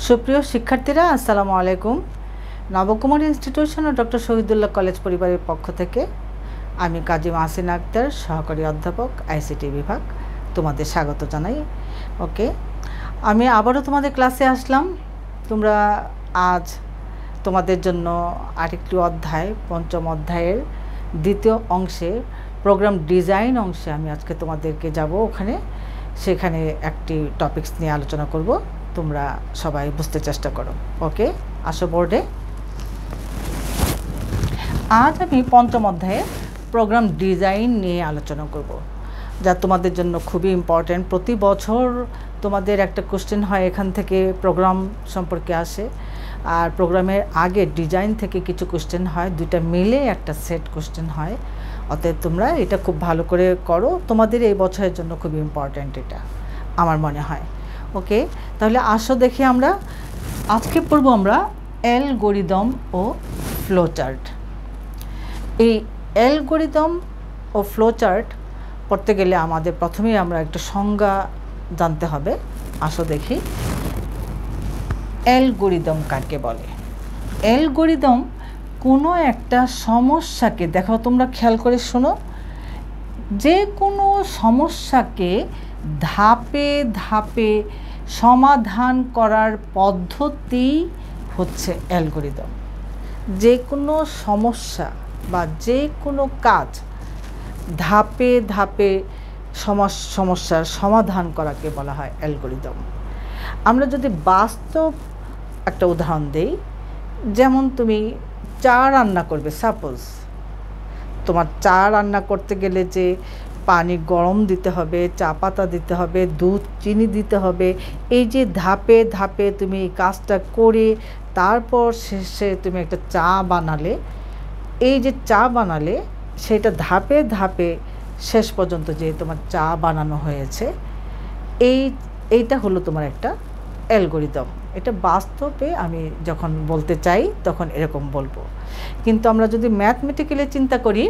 সুপ্রিয় শিক্ষার্থীরা আসসালামু আলাইকুম। নবকুমার ইনস্টিটিউশন ও ডক্টর শহীদুল্লাহ কলেজ পরিবারের পক্ষ থেকে আমি কাজী মাহসিনা আক্তার, সহকারী অধ্যাপক, আইসিটি বিভাগ, তোমাদের স্বাগত জানাই। ওকে, আমি আবারও তোমাদের ক্লাসে আসলাম। তোমরা আজ তোমাদের জন্য আরেকটি অধ্যায়, পঞ্চম অধ্যায়ের দ্বিতীয় অংশে প্রোগ্রাম ডিজাইন অংশে আমি আজকে তোমাদেরকে যাব ওখানে, সেখানে একটি টপিকস নিয়ে আলোচনা করব। তোমরা সবাই বুঝতে চেষ্টা করো। ওকে, আসো বোর্ডে। আজ আমি পঞ্চম অধ্যায়ে প্রোগ্রাম ডিজাইন নিয়ে আলোচনা করব, যা তোমাদের জন্য খুবই ইম্পর্ট্যান্ট। প্রতি বছর তোমাদের একটা কোশ্চেন হয় এখান থেকে, প্রোগ্রাম সম্পর্কে আসে, আর প্রোগ্রামের আগে ডিজাইন থেকে কিছু কোশ্চেন হয়, দুইটা মিলে একটা সেট কোশ্চেন হয়। অতএব তোমরা এটা খুব ভালো করে করো, তোমাদের এই বছরের জন্য খুবই ইম্পর্ট্যান্ট এটা আমার মনে হয়। ওকে, তাহলে আসো দেখি আমরা আজকে পড়ব আমরা অ্যালগরিদম ও ফ্লোচার্ট। এই অ্যালগরিদম ও ফ্লোচার্ট পড়তে গেলে আমাদের প্রথমেই আমরা একটা সংজ্ঞা জানতে হবে। আসো দেখি অ্যালগরিদম কাকে বলে। অ্যালগরিদম কোনো একটা সমস্যাকে, দেখো তোমরা খেয়াল করে শোনো, যে কোনো সমস্যাকে ধাপে ধাপে সমাধান করার পদ্ধতি হচ্ছে অ্যালগরিদম। যে কোনো সমস্যা বা যে কোনো কাজ ধাপে ধাপে সমস্যার সমাধান করাকে বলা হয় অ্যালগরিদম। আমরা যদি বাস্তব একটা উদাহরণ দেই, যেমন তুমি চা রান্না করবে, সাপোজ তোমার চা রান্না করতে গেলে যে পানি গরম দিতে হবে, চা পাতা দিতে হবে, দুধ, চিনি দিতে হবে, এই যে ধাপে ধাপে তুমি এই কাজটা করে তারপর শেষে তুমি একটা চা বানালে, এই যে চা বানালে সেটা ধাপে ধাপে শেষ পর্যন্ত যে তোমার চা বানানো হয়েছে, এইটা হলো তোমার একটা অ্যালগরিদম। এটা বাস্তবে আমি যখন বলতে চাই তখন এরকম বলবো, কিন্তু আমরা যদি ম্যাথমেটিক্যালি চিন্তা করি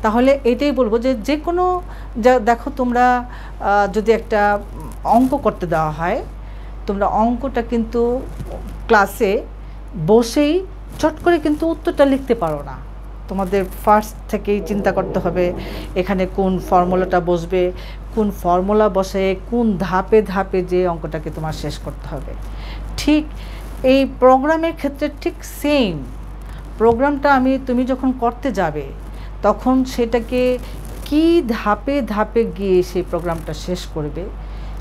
তাহলে এটাই বলবো যে যে কোনো, যা দেখো তোমরা যদি একটা অঙ্ক করতে দেওয়া হয়, তোমরা অঙ্কটা কিন্তু ক্লাসে বসেই চট করে কিন্তু উত্তরটা লিখতে পারো না। তোমাদের ফার্স্ট থেকেই চিন্তা করতে হবে এখানে কোন ফর্মুলাটা বসবে, কোন ফর্মুলা বসে কোন ধাপে ধাপে যে অঙ্কটাকে তোমার শেষ করতে হবে। ঠিক এই প্রোগ্রামের ক্ষেত্রে ঠিক সেম। প্রোগ্রামটা তুমি যখন করতে যাবে তখন সেটাকে কি ধাপে ধাপে গিয়ে সেই প্রোগ্রামটা শেষ করবে,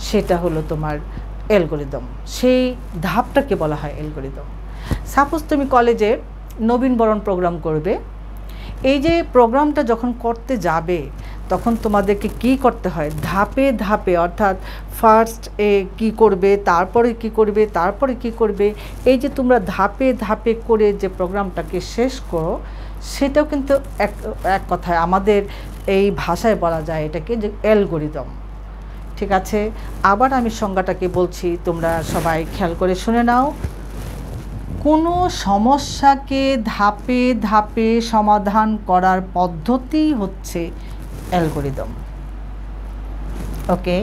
সেটা হলো তোমার অ্যালগরিদম। সেই ধাপটাকে বলা হয় অ্যালগরিদম। সাপোজ তুমি কলেজে নবীনবরণ প্রোগ্রাম করবে, এই যে প্রোগ্রামটা যখন করতে যাবে তখন তোমাদেরকে কি করতে হয়, ধাপে ধাপে, অর্থাৎ ফার্স্ট কি করবে, তারপরে কি করবে, তারপরে কি করবে, এই যে তোমরা ধাপে ধাপে করে যে প্রোগ্রামটাকে শেষ করো, সেটাও কিন্তু এক কথায় আমাদের এই ভাষায় বলা যায় এটাকে যে অ্যালগরিদম। ঠিক আছে, আবার আমি সংজ্ঞাটাকে বলছি, তোমরা সবাই খেয়াল করে শুনে নাও। কোনো সমস্যাকে ধাপে ধাপে সমাধান করার পদ্ধতি হচ্ছে অ্যালগরিদম। ওকে,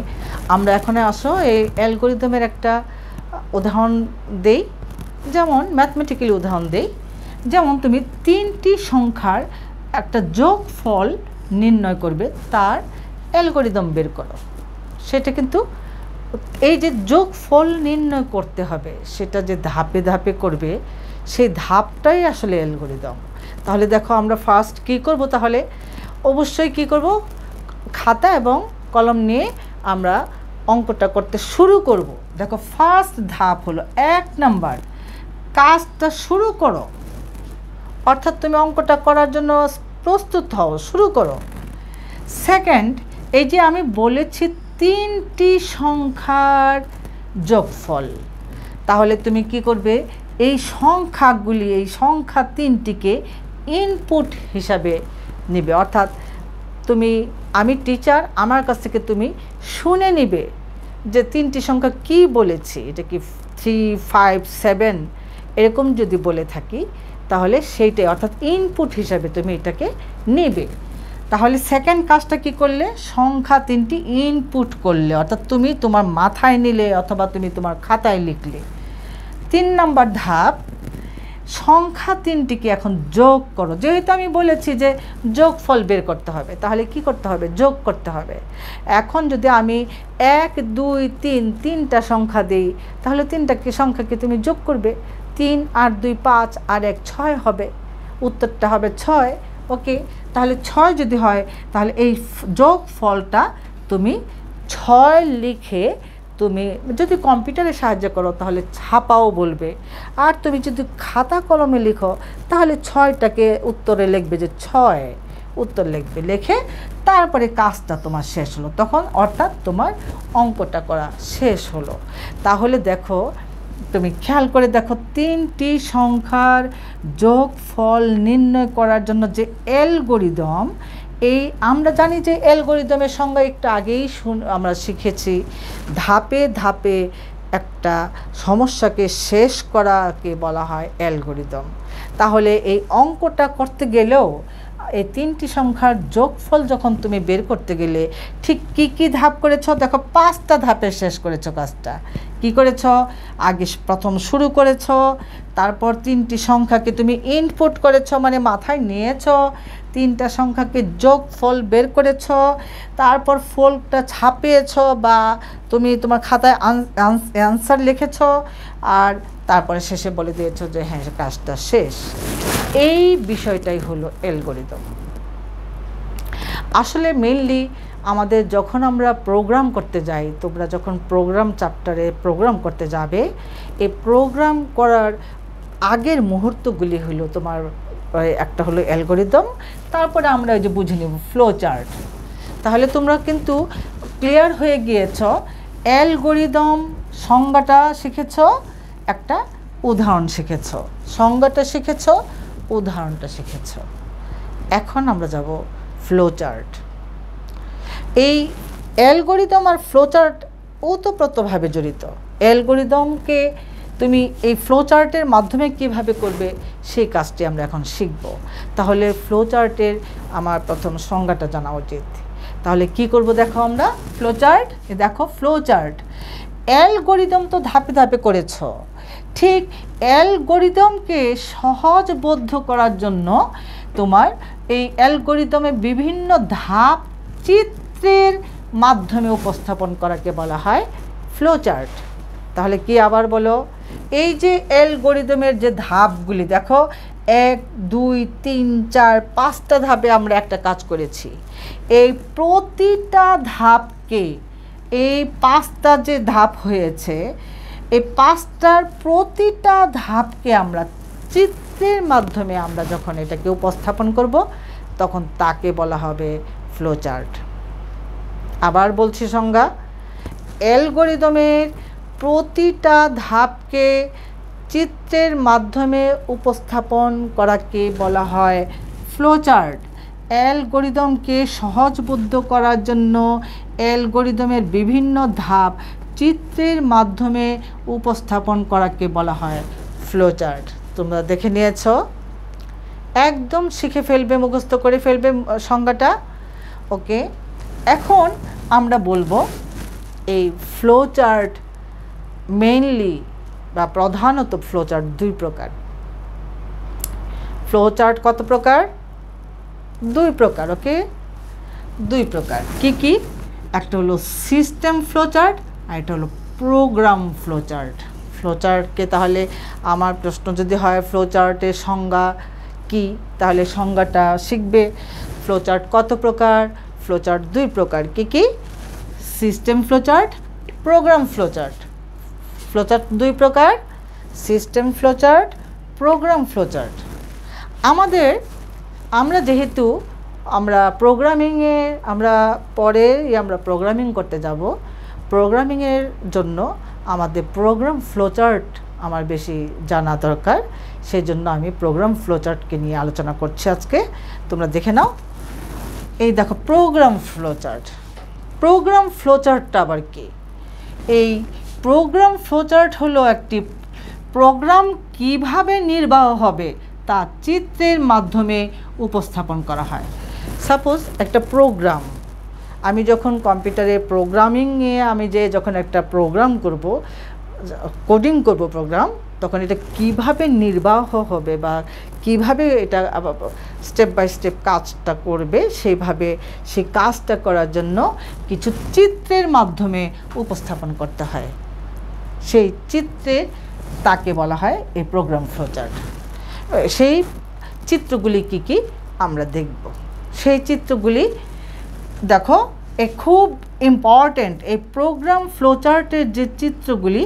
আমরা এখন আসো এই অ্যালগরিদমের একটা উদাহরণ দেই, যেমন ম্যাথমেটিক্যালি উদাহরণ দেই। যেমন তুমি তিনটি সংখ্যার একটা যোগফল নির্ণয় করবে, তার অ্যালগরিদম বের করো। সেটা কিন্তু এই যে যোগফল নির্ণয় করতে হবে, সেটা যে ধাপে ধাপে করবে, সেই ধাপটাই আসলে অ্যালগরিদম। তাহলে দেখো আমরা ফার্স্ট কি করব, তাহলে অবশ্যই কি করব, খাতা এবং কলম নিয়ে আমরা অঙ্কটা করতে শুরু করব। দেখো ফার্স্ট ধাপ হলো 1 নাম্বার, কাজটা শুরু করো, অর্থাৎ তুমি অঙ্কটা করার জন্য প্রস্তুত হও, শুরু করো। সেকেন্ড, এই যে আমি বলেছি তিনটি সংখ্যার যোগফল, তাহলে তুমি কি করবে, এই সংখ্যাগুলি, এই সংখ্যা তিনটিকে ইনপুট হিসাবে নেবে, অর্থাৎ আমি টিচার, আমার কাছ থেকে তুমি শুনে নিবে যে তিনটি সংখ্যা কি বলেছি, এটা কি 3, 5, 7 এরকম যদি বলে থাকি, তাহলে সেইটাই, অর্থাৎ ইনপুট হিসাবে তুমি এটাকে নেবে। তাহলে সেকেন্ড কাজটা কি করলে, সংখ্যা তিনটি ইনপুট করলে, অর্থাৎ তুমি তোমার মাথায় নিলে অথবা তুমি তোমার খাতায় লিখলে। 3 নাম্বার ধাপ, সংখ্যা 3টিকে এখন যোগ করো। যেহেতু আমি বলেছি যে যোগফল বের করতে হবে, তাহলে কি করতে হবে? যোগ করতে হবে। এখন যদি আমি 1 2 3 3টা সংখ্যা দিই, তাহলে 3টা সংখ্যাকে তুমি যোগ করবে। 3 আর 2 5 আর 1 6 হবে, উত্তরটা হবে 6। ওকে, তাহলে 6 যদি হয়, তাহলে এই যোগফলটা তুমি 6 লিখে, তুমি যদি কম্পিউটারে সাহায্য করো তাহলে ছাপাও বলবে, আর তুমি যদি খাতা কলমে লিখো তাহলে 6টাকে উত্তরে লিখবে যে 6, উত্তর লিখবে। লিখে তারপরে কাজটা তোমার শেষ হলো, তখন অর্থাৎ তোমার অঙ্কটা করা শেষ হলো। তাহলে দেখো, তুমি খেয়াল করে দেখো, 3টি সংখ্যার যোগফল নির্ণয় করার জন্য যে অ্যালগরিদম, এই আমরা জানি যে অ্যালগরিদমের সংজ্ঞা একটু আগেই আমরা শিখেছি, ধাপে ধাপে একটা সমস্যাকে শেষ করাকে বলা হয় অ্যালগরিদম। তাহলে এই অঙ্কটা করতে গেলেও এই 3টি সংখ্যার যোগফল যখন তুমি বের করতে গেলে ঠিক কি কি ধাপ করেছো? দেখো, 5টা ধাপে শেষ করেছো কাজটা। কি করেছো? আগে প্রথম শুরু করেছো, তারপর 3টি সংখ্যাকে তুমি ইনপুট করেছো, মানে মাথায় নিয়েছো, 3টা সংখ্যাকে যোগফল বের করেছো, তারপর ফলটা ছাপিয়েছো বা তুমি তোমার খাতায় অ্যান্সার লিখেছো, আর তারপরে শেষে বলে দিয়েছো যে হ্যাঁ, কাজটা শেষ। এই বিষয়টাই হলো অ্যালগরিদম। আসলে মেইনলি আমাদের যখন আমরা প্রোগ্রাম করতে যাই, তোমরা যখন প্রোগ্রাম চ্যাপ্টারে প্রোগ্রাম করতে যাবে, এই প্রোগ্রাম করার আগের মুহূর্তগুলি হলো তোমার একটা হলো অ্যালগরিদম, তারপরে আমরা ওই যে বুঝে নেব ফ্লো চার্ট। তাহলে তোমরা কিন্তু ক্লিয়ার হয়ে গিয়েছ, অ্যালগরিদম সংজ্ঞাটা শিখেছ, একটা উদাহরণ শিখেছ, সংজ্ঞাটা শিখেছ, উদাহরণটা শিখেছ। এখন আমরা যাব ফ্লো চার্ট। এই অ্যালগরিদম আর ফ্লো চার্ট ওতপ্রোতভাবে জড়িত। অ্যালগরিদমকে তুমি এই ফ্লো চার্টের মাধ্যমে কিভাবে করবে সেই কাজটি আমরা এখন শিখব। তাহলে ফ্লো চার্টের আমার প্রথম সংজ্ঞাটা জানা উচিত। তাহলে কি করব? দেখো, আমরা ফ্লো চার্ট, দেখো ফ্লো চার্ট, অ্যালগরিদম তো ধাপে ধাপে করেছ, ঠিক অ্যালগরিদমকে সহজবোধ্য করার জন্য তোমার এই অ্যালগরিদমে বিভিন্ন ধাপ চিত্রের মাধ্যমে উপস্থাপন করাকে বলা হয় ফ্লো চার্ট। তাহলে কি আবার বলো, এই যে অ্যালগরিদমের যে ধাপগুলি দেখো, 1 2 3 4 5টা ধাপে আমরা একটা কাজ করেছি। এই প্রতিটা ধাপকে, এই 5টা যে ধাপ হয়েছে, এই 5টার প্রতিটা ধাপকে আমরা চিত্রের মাধ্যমে আমরা যখন এটাকে উপস্থাপন করব, তখন তাকে বলা হবে ফ্লো চার্ট। আবার বলছি সংজ্ঞা, অ্যালগরিদমের প্রতিটা ধাপকে চিত্রের মাধ্যমে উপস্থাপন করাকে বলা হয় ফ্লো চার্ট। অ্যালগরিদমকে সহজবোধ্য করার জন্য অ্যালগরিদমের বিভিন্ন ধাপ চিত্রের মাধ্যমে উপস্থাপন করাকে বলা হয় ফ্লো চার্ট। তোমরা দেখে নিয়েছ, একদম শিখে ফেলবে, মুখস্থ করে ফেলবে সংজ্ঞাটা। ওকে, এখন আমরা বলবো এই ফ্লো চার্ট মেইনলি বা প্রধানত ফ্লো চার্ট 2 প্রকার। ফ্লো চার্ট কত প্রকার? 2 প্রকার। ওকে, 2 প্রকার। কি কি? একটা হলো সিস্টেম ফ্লো চার্ট, আর একটা হলো প্রোগ্রাম ফ্লো চার্ট। ফ্লো চার্টকে, তাহলে আমার প্রশ্ন যদি হয় ফ্লো চার্টের সংজ্ঞা কি, তাহলে সংজ্ঞাটা শিখবে। ফ্লো চার্ট কত প্রকার? ফ্লো চার্ট 2 প্রকার। কি কি? System flow chart, program flow chart. Flow chart 2 প্রকার, system flow chart, program flow chart. আমরা যেহেতু প্রোগ্রামিংয়ে আমরা প্রোগ্রামিং করতে যাব, প্রোগ্রামিংয়ের জন্য আমাদের প্রোগ্রাম ফ্লো চার্ট আমার বেশি জানা দরকার, সেই জন্য আমি প্রোগ্রাম ফ্লো চার্টকে নিয়ে আলোচনা করছি আজকে। তোমরা দেখে নাও, এই দেখো program flow chart. Program flow চার্টটা আবার কি? এই প্রোগ্রাম ফ্লো চার্ট হলো একটি প্রোগ্রাম কিভাবে নির্বাহ হবে তা চিত্রের মাধ্যমে উপস্থাপন করা হয়। সাপোজ একটা প্রোগ্রাম, আমি যখন কম্পিউটারে প্রোগ্রামিংয়ে যখন একটা প্রোগ্রাম করব, কোডিং করব প্রোগ্রাম, তখন এটা কিভাবে নির্বাহ হবে বা কিভাবে এটা স্টেপ বাই স্টেপ কাজটা করবে, সেইভাবে সেই কাজটা করার জন্য কিছু চিত্রের মাধ্যমে উপস্থাপন করতে হয়। সেই চিত্রে তাকে বলা হয় এই প্রোগ্রাম ফ্লোচার্ট। সেই চিত্রগুলি কি কি আমরা দেখব। সেই চিত্রগুলি দেখো, খুব ইম্পর্ট্যান্ট। এই প্রোগ্রাম ফ্লোচার্টের যে চিত্রগুলি,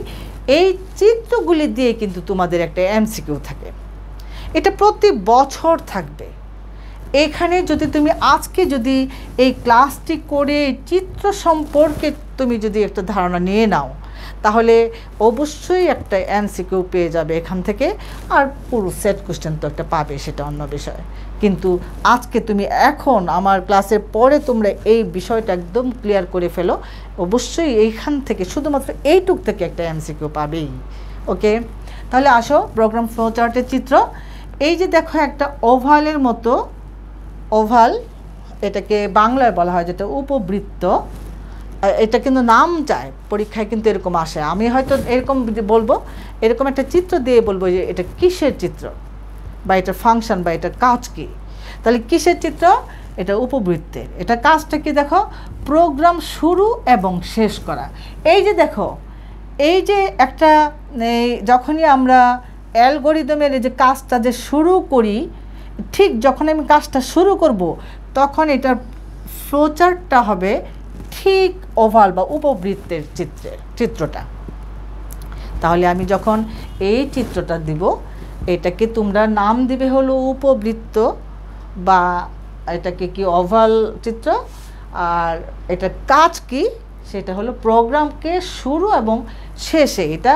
এই চিত্রগুলি দিয়ে কিন্তু তোমাদের একটা এমসিকিউ থাকে। এটা প্রতি বছর থাকবে। এখানে যদি তুমি আজকে যদি এই ক্লাসটি করে চিত্র সম্পর্কে তুমি যদি একটা ধারণা নিয়ে নাও, তাহলে অবশ্যই একটা এমসিকিউ পেয়ে যাবে এখান থেকে। আর পুরো সেট কোশ্চেন তো একটা পাবে, সেটা অন্য বিষয়। কিন্তু আজকে তুমি এখন আমার ক্লাসের পরে তোমরা এই বিষয়টা একদম ক্লিয়ার করে ফেলো, অবশ্যই এইখান থেকে শুধুমাত্র এইটুক থেকে একটা এমসিকিউ পাবেই। ওকে, তাহলে আসো প্রোগ্রাম ফ্লোচার্টের চিত্র। এই যে দেখো একটা ওভালের মতো, ওভাল এটাকে বাংলায় বলা হয় যেটা উপবৃত্ত। এটা কিন্তু নাম চায় পরীক্ষায়, কিন্তু এরকম আসে। আমি হয়তো এরকম বলবো, এরকম একটা চিত্র দিয়ে বলবো যে এটা কিসের চিত্র বা এটা ফাংশন বা এটা কাজ কি। তাহলে কিসের চিত্র? এটা উপবৃত্তের। এটা কাজটা কি দেখো, প্রোগ্রাম শুরু এবং শেষ করা। এই যে দেখো, এই যে একটা যখনই আমরা অ্যালগরিদমের এই যে কাজটা যে শুরু করি, ঠিক যখন আমি কাজটা শুরু করব তখন এটার ফ্লোচার্টটা হবে ঠিক ওভাল বা উপবৃত্তের চিত্রটা। তাহলে আমি যখন এই চিত্রটা দিব, এটাকে তোমরা নাম দিবে হলো উপবৃত্ত বা এটাকে কি ওভাল চিত্র। আর এটা কাজ কি, সেটা হলো প্রোগ্রামকে শুরু এবং শেষে, এটা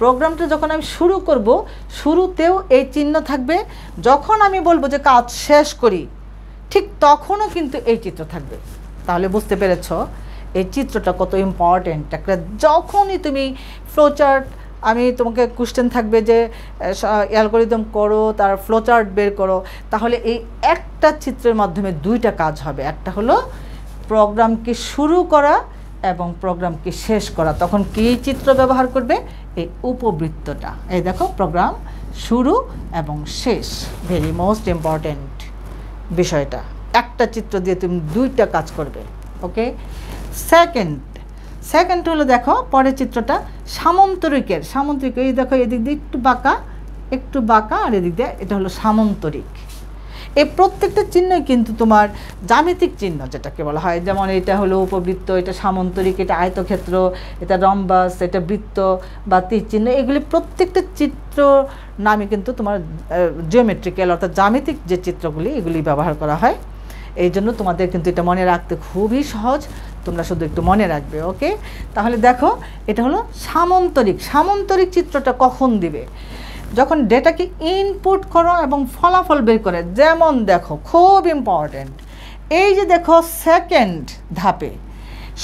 প্রোগ্রামটা যখন আমি শুরু করব শুরুতেও এই চিহ্ন থাকবে, যখন আমি বলবো যে কাজ শেষ করি ঠিক তখনও কিন্তু এই চিত্র থাকবে। তাহলে বুঝতে পেরেছ এই চিত্রটা কত ইম্পর্টেন্ট। একটা যখনই তুমি ফ্লোচার্ট, আমি তোমাকে কোশ্চেন থাকবে যে অ্যালগরিদম করো, তার ফ্লোচার্ট বের করো, তাহলে এই একটা চিত্রের মাধ্যমে দুইটা কাজ হবে। একটা হলো প্রোগ্রামকে শুরু করা এবং প্রোগ্রামকে শেষ করা। তখন কী চিত্র ব্যবহার করবে? এই উপবৃত্তটা। এই দেখো, প্রোগ্রাম শুরু এবং শেষ, ভেরি মোস্ট ইম্পর্টেন্ট বিষয়টা। একটা চিত্র দিয়ে তুমি দুইটা কাজ করবে। ওকে, সেকেন্ড হলো দেখো পরের চিত্রটা সামন্তরিকের। সামন্তরিক, এই দেখো এদিক দিয়ে একটু বাঁকা আর এদিক দিয়ে এটা হলো সামন্তরিক। এই প্রত্যেকটা চিহ্নই কিন্তু তোমার জ্যামিতিক চিহ্ন যেটাকে বলা হয়। যেমন এটা হলো উপবৃত্ত, এটা সামন্তরিক, এটা আয়তক্ষেত্র, এটা রম্বাস, এটা বৃত্ত বা তীর চিহ্ন। এগুলি প্রত্যেকটা চিত্র নামে কিন্তু তোমার জিওমেট্রিক্যাল অর্থাৎ জ্যামিতিক যে চিত্রগুলি, এগুলি ব্যবহার করা হয়। এই জন্য তোমাদের কিন্তু এটা মনে রাখতে খুবই সহজ, তোমরা শুধু একটু মনে রাখবে। ওকে, তাহলে দেখো এটা হলো সামন্তরিক চিত্রটা কখন দিবে? যখন ডেটাকে ইনপুট করো এবং ফলাফল বের করে। যেমন দেখো, খুব ইম্পর্টেন্ট, এই যে দেখো সেকেন্ড ধাপে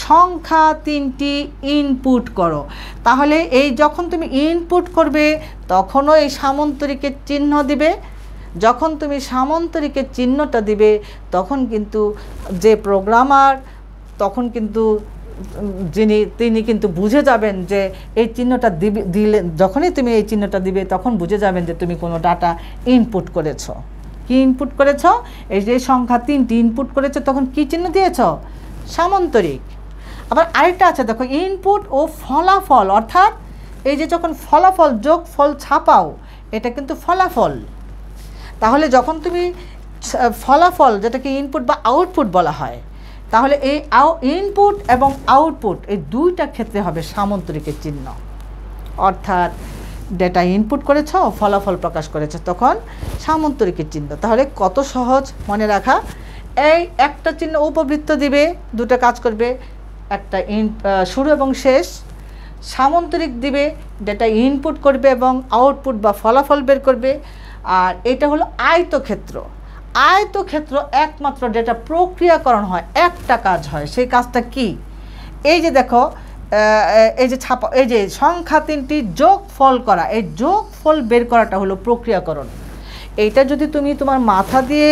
সংখ্যা 3টি ইনপুট করো। তাহলে এই যখন তুমি ইনপুট করবে তখনও এই সামন্তরিকের চিহ্ন দিবে। যখন তুমি সামন্তরিকের চিহ্নটা দিবে তখন কিন্তু যে প্রোগ্রামার, তখন কিন্তু তিনি কিন্তু বুঝে যাবেন যে এই চিহ্নটা দিলে, যখনই তুমি এই চিহ্নটা দিবে তখন বুঝে যাবেন যে তুমি কোনো ডাটা ইনপুট করেছ। কি ইনপুট করেছ? এই যে সংখ্যা 3টি ইনপুট করেছ, তখন কি চিহ্ন দিয়েছ? সামন্তরিক। আবার আরেকটা আছে দেখো, ইনপুট ও ফলাফল, অর্থাৎ এই যে যখন ফলাফল যোগফল ছাপাও, এটা কিন্তু ফলাফল। তাহলে যখন তুমি ফলাফল, যেটাকে ইনপুট বা আউটপুট বলা হয়, তাহলে এই ইনপুট এবং আউটপুট এই দুইটা ক্ষেত্রে হবে সামন্তরিকের চিহ্ন। অর্থাৎ ডেটা ইনপুট করেছ, ফলাফল প্রকাশ করেছ, তখন সামন্তরিকের চিহ্ন। তাহলে কত সহজ মনে রাখা। এই একটা চিহ্ন উপবৃত্ত দিবে, দুটো কাজ করবে, একটা শুরু এবং শেষ। সামন্তরিক দিবে, ডেটা ইনপুট করবে এবং আউটপুট বা ফলাফল বের করবে। আর এটা হলো আয়তক্ষেত্র। আয়তক্ষেত্র একমাত্র ডেটা প্রক্রিয়াকরণ হয়, একটা কাজ হয়। সেই কাজটা কি? এই যে দেখো, এই যে ছাপা, এই যে সংখ্যা 3টি যোগফল করা, এই যোগফল বের করাটা হলো প্রক্রিয়াকরণ। এইটা যদি তুমি তোমার মাথা দিয়ে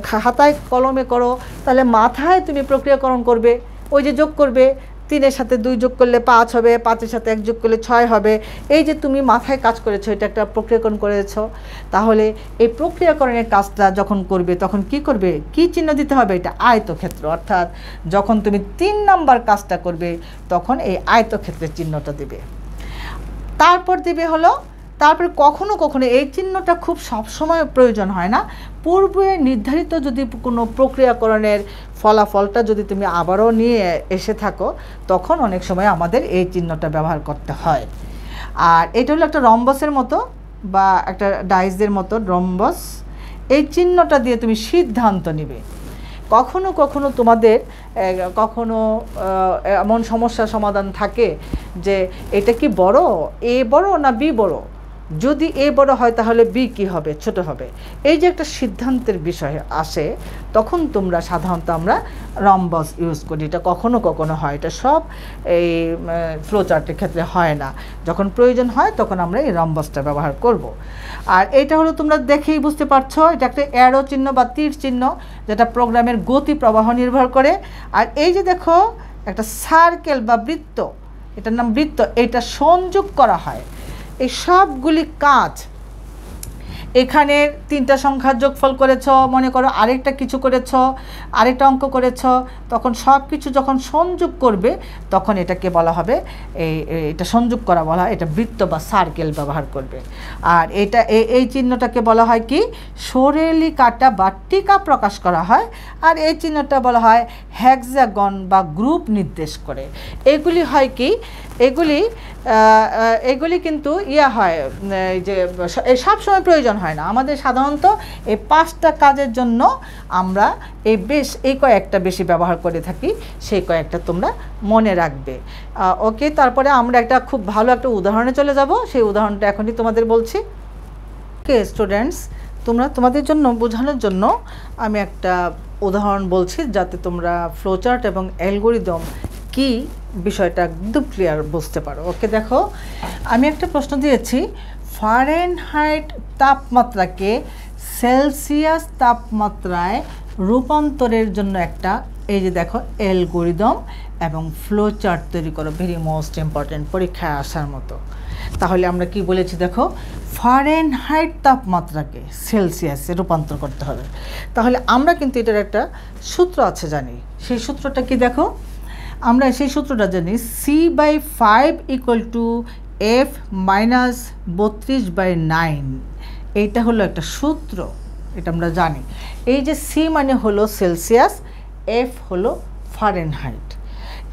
খাতায় কলমে করো, তাহলে মাথায় তুমি প্রক্রিয়াকরণ করবে, ওই যে যোগ করবে, 3-এর সাথে 2 যোগ করলে 5 হবে, 5-এর সাথে 1 যোগ করলে 6 হবে। এই যে তুমি মাথায় কাজ করেছো, এটা একটা প্রক্রিয়াকরণ করেছো। তাহলে এই প্রক্রিয়াকরণের কাজটা যখন করবে তখন কি করবে, কি চিহ্ন দিতে হবে, এটা আয়তক্ষেত্র। অর্থাৎ যখন তুমি 3 নাম্বার কাজটা করবে তখন এই আয়তক্ষেত্রের চিহ্নটা দিবে। তারপর দিবে হলো, তারপরে কখনো কখনো এই চিহ্নটা খুব সবসময় প্রয়োজন হয় না। পূর্বে নির্ধারিত যদি কোনো প্রক্রিয়াকরণের ফলাফলটা যদি তুমি আবারও নিয়ে এসে থাকো, তখন অনেক সময় আমাদের এই চিহ্নটা ব্যবহার করতে হয়। আর এটা হলো একটা রম্বসের মতো বা একটা ডাইসের মতো রম্বস। এই চিহ্নটা দিয়ে তুমি সিদ্ধান্ত নিবে। কখনো কখনো তোমাদের কখনো এমন সমস্যার সমাধান থাকে যে এটা কি বড়, এ বড় না বি বড়, যদি এ বড় হয় তাহলে বি কি হবে, ছোট হবে। এই যে একটা সিদ্ধান্তের বিষয় আসে, তখন তোমরা সাধারণত আমরা রম্বস ইউজ করি। এটা কখনো কখনো হয়, এটা সব এই ফ্লোচার্টের ক্ষেত্রে হয় না। যখন প্রয়োজন হয় তখন আমরা এই রম্বসটা ব্যবহার করব। আর এটা হলো তোমরা দেখেই বুঝতে পারছো, এটা একটা অ্যারো চিহ্ন বা তীর চিহ্ন, যেটা প্রোগ্রামের গতি প্রবাহ নির্ভর করে। আর এই যে দেখো একটা সার্কেল বা বৃত্ত, এটার নাম বৃত্ত, এটা সংযোগ করা হয়। এই সবগুলি কাজ, এখানে 3টা সংখ্যার যোগফল করেছ, মনে করো আরেকটা কিছু করেছ, আরেকটা অঙ্ক করেছ, তখন সব কিছু যখন সংযোগ করবে তখন এটাকে বলা হবে, এটা সংযোগ করা বলা হয়, এটা বৃত্ত বা সার্কেল ব্যবহার করবে। আর এটা এই চিহ্নটাকে বলা হয় কি, সরেলিকাটা বা টিকা প্রকাশ করা হয়। আর এই চিহ্নটা বলা হয় হেক্সাগন বা গ্রুপ নির্দেশ করে। এগুলি হয় কি, এগুলি কিন্তু হয়, এই যে সব সময় প্রয়োজন হয় না। আমাদের সাধারণত এই 5টা কাজের জন্য আমরা এই কয়েকটা বেশি ব্যবহার করে থাকি, সেই কয়েকটা তোমরা মনে রাখবে। ওকে, তারপরে আমরা একটা খুব ভালো একটা উদাহরণে চলে যাব। সেই উদাহরণটা এখনই তোমাদের বলছি। ওকে স্টুডেন্টস, তোমাদের জন্য বোঝানোর জন্য আমি একটা উদাহরণ বলছি, যাতে তোমরা ফ্লোচার্ট এবং অ্যালগরিদম কি বিষয়টা একদম ক্লিয়ার বুঝতে পারো। ওকে, দেখো আমি একটা প্রশ্ন দিয়েছি, ফারেনহাইট তাপমাত্রাকে সেলসিয়াস তাপমাত্রায় রূপান্তরের জন্য একটা, এই যে দেখো, অ্যালগরিদম এবং ফ্লোচার্ট তৈরি করো। ভেরি মোস্ট ইম্পর্টেন্ট, পরীক্ষায় আসার মতো। তাহলে আমরা কি বলেছি দেখো, ফারেনহাইট তাপমাত্রাকে সেলসিয়াসে রূপান্তর করতে হবে। তাহলে আমরা কিন্তু এটার একটা সূত্র আছে জানি। সেই সূত্রটা কি দেখো, আমরা সেই সূত্রটা জানি, C/5 = F - 32/9। এইটা হলো একটা সূত্র, এটা আমরা জানি। এই যে C মানে হলো সেলসিয়াস, F হলো ফারেনহাইট।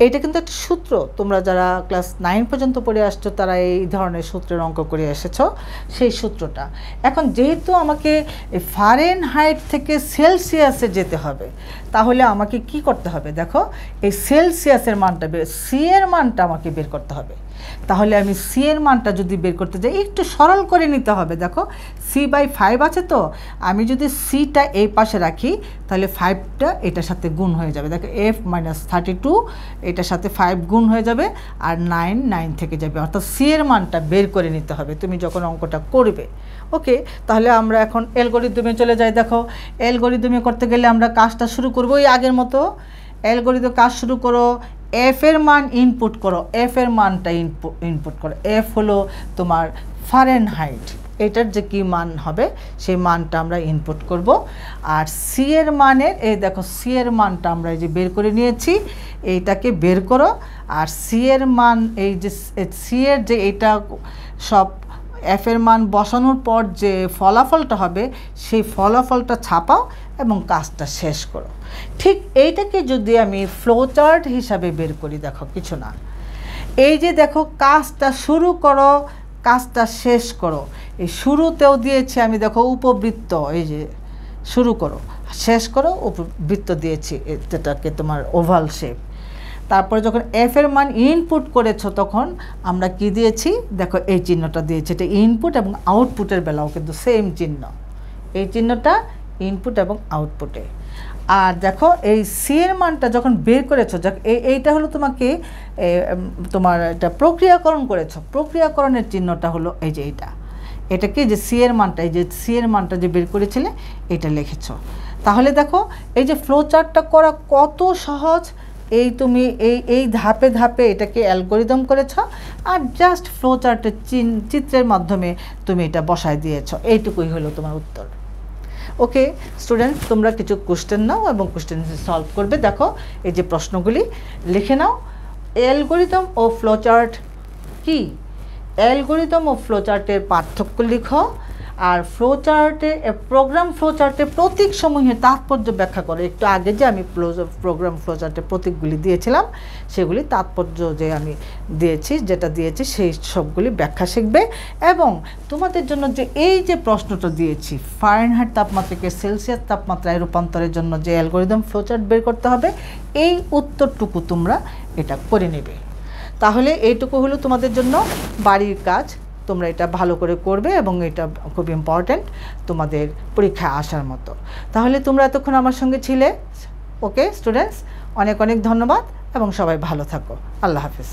এইটা কিন্তু একটা সূত্র, তোমরা যারা ক্লাস 9 পর্যন্ত পড়ে আসছো তারা এই ধরনের সূত্রের অঙ্ক করে এসেছো, সেই সূত্রটা। এখন যেহেতু আমাকে ফারেনহাইট থেকে সেলসিয়াসে যেতে হবে, তাহলে আমাকে কি করতে হবে দেখো, এই সেলসিয়াসের মানটা সি এর মানটা আমাকে বের করতে হবে। তাহলে আমি সি এর মানটা যদি বের করতে যাই, একটু সরল করে নিতে হবে। দেখো C/5 আছে, তো আমি যদি সিটা এই পাশে রাখি তাহলে 5টা এটার সাথে গুণ হয়ে যাবে। দেখো F - 32 এটার সাথে 5 গুণ হয়ে যাবে, আর 9 থেকে যাবে। অর্থাৎ সি এর মানটা বের করে নিতে হবে তুমি যখন অঙ্কটা করবে। ওকে, তাহলে আমরা এখন অ্যালগরিদমে চলে যাই। দেখো অ্যালগরিদমে করতে গেলে আমরা কাজটা শুরু করবো এই আগের মতো। অ্যালগরিদম কাজ শুরু করো, এফ এর মান ইনপুট করো, এফ এর মানটা ইনপুট করো। এফ হলো তোমার ফারেনহাইট, এটার যে কি মান হবে সেই মানটা আমরা ইনপুট করব। আর সি এর মানের, এই দেখো সি এর মানটা আমরা এই যে বের করে নিয়েছি, এইটাকে বের করো। আর সি এর মান, এই যে সি এর যে এটা সব এফ এর মান বসানোর পর যে ফলাফলটা হবে সেই ফলাফলটা ছাপাও এবং কাজটা শেষ করো। ঠিক এইটাকে যদি আমি ফ্লোচার্ট হিসাবে বের করি, দেখো কিছু না, এই যে দেখো কাজটা শুরু করো, কাজটা শেষ করো। এই শুরুতেও দিয়েছি আমি, দেখো উপবৃত্ত, এই যে শুরু করো শেষ করো, উপবৃত্ত দিয়েছি, যেটাকে তোমার ওভাল শেপ। তারপরে যখন এফ এর মান ইনপুট করেছো তখন আমরা কি দিয়েছি দেখো, এই চিহ্নটা দিয়েছি। এটা ইনপুট এবং আউটপুটের বেলাও কিন্তু সেম চিহ্ন, এই চিহ্নটা ইনপুট এবং আউটপুটে। আর দেখো এই সি এর মানটা যখন বের করেছো, এইটা হলো তোমাকে তোমার এটা প্রক্রিয়াকরণ করেছো, প্রক্রিয়াকরণের চিহ্নটা হলো এই যে এটা কি যে সি এর মানটা, এই যে সি এর মানটা যে বের করেছিলে এটা লিখেছো। তাহলে দেখো এই যে ফ্লো চার্টটা করা কত সহজ, এই তুমি এই ধাপে ধাপে এটাকে অ্যালগরিদম করেছ আর জাস্ট ফ্লো চার্টের চিত্রের মাধ্যমে তুমি এটা বসায় দিয়েছ। এইটুকুই হলো তোমার উত্তর। ওকে স্টুডেন্টস, তোমরা কিছু কোশ্চেন নাও এবং কোশ্চেন সলভ করবে। দেখো এই যে প্রশ্নগুলি লিখে নাও। অ্যালগরিদম ও ফ্লোচার্ট কি? অ্যালগরিদম ও ফ্লোচার্টের পার্থক্য লিখো। আর ফ্লোচার্টে প্রোগ্রাম ফ্লোচার্টের প্রতীকসমূহের তাৎপর্য ব্যাখ্যা করো। একটু আগে যে আমি প্রোগ্রাম ফ্লোচার্টের প্রতীকগুলি দিয়েছিলাম সেগুলি তাৎপর্য যে আমি যেটা দিয়েছি সেই সবগুলি ব্যাখ্যা শিখবে। এবং তোমাদের জন্য যে এই যে প্রশ্নটা দিয়েছি ফারেনহাইট তাপমাত্রাকে সেলসিয়াস তাপমাত্রায় রূপান্তরের জন্য যে অ্যালগরিদম ফ্লোচার্ট বের করতে হবে, এই উত্তরটুকু তোমরা এটা করে নেবে। তাহলে এইটুকু হলো তোমাদের জন্য বাড়ির কাজ। তোমরা এটা ভালো করে করবে এবং এটা খুব ইম্পর্ট্যান্ট তোমাদের পরীক্ষায় আসার মতো। তাহলে তোমরা এতক্ষণ আমার সঙ্গে ছিলে। ওকে স্টুডেন্টস, অনেক অনেক ধন্যবাদ এবং সবাই ভালো থাকো। আল্লাহ হাফেজ।